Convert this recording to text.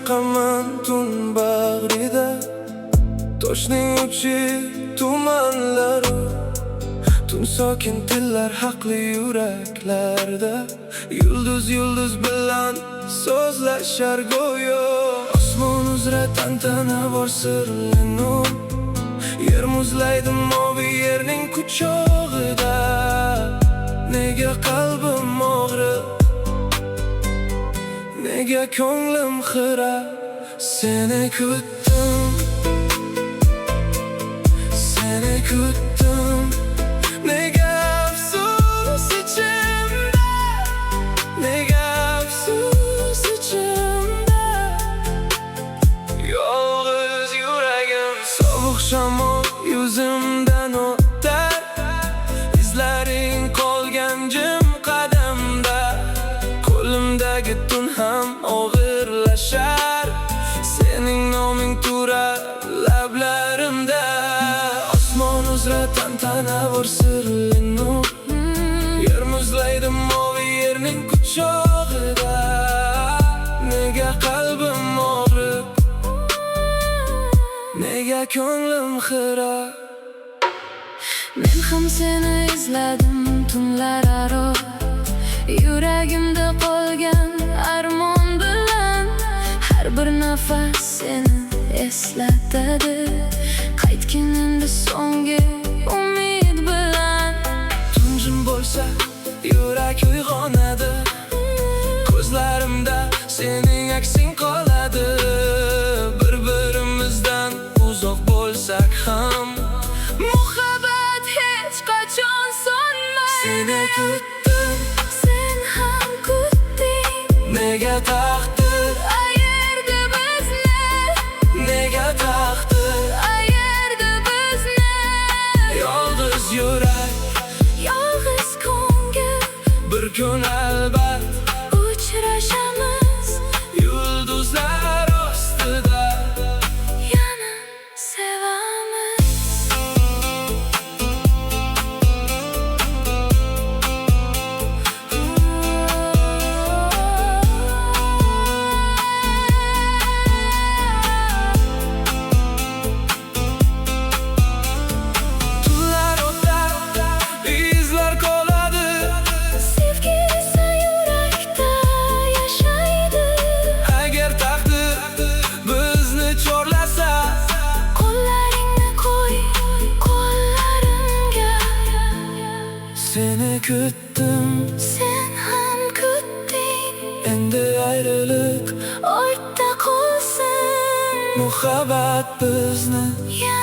yoqqaman tun bag'rida, toshning uchi tumanlari, tun sokin tillar haqli yuraklarda. Yulduz yulduz bilan so'zlashar go'yo, osmon uzra tantana bor sirli nur. Yer muzlaydi moviy yerning quchog'ida. Nega qalbim og'rir, nega ko'nglim xira? Seni kutdim, seni kutdim. Nega afsus ichimda, nega afsus ichimda? Yolg'iz yuragim, sovuq shamol yuzimdan o'tar, izlaring qolgan jim qadamda. Qo'limdagi tun ham og'irlashar, sening noming turar lablarimda. Osmon uzra tantana bor sirli nur. Yer muzlaydi moviy yerning quchog'ida. Nega qalbim og'rib, nega ko'nglim xira? Men ham seni izladim tunlar aro, yuragimda qolgan armon bilan. Har bir nafas seni eslatadi, qaytgin endi so'nggi umid bilan. Tunjim bo'lsa yurak uyg'onadi, ko'zlarimda sening aksing qoladi. Bir-birimizdan uzoq bo'lsak ham Muhabbat hech qachon so'nmaydi. seni kutdim, Sen ham kutding, nega taqdir, ayirdi bizni, nega taqdir? ayirdi bizni. Yolg'iz yurak, Yolg'iz ko'ngil, bir kun albat uchrashamiz yulduzlar ostida. yana sevamiz. Tunlar o'tar, izlar qoladi, Sevgi esa yurakda yashaydi. agar taqdir bizni chorlasa. Qo'llaringni qo'y qo'llarimga, Seni kutdim, sen ham kutding, endi ayrilib ortda qolsin muhabbat bizni yana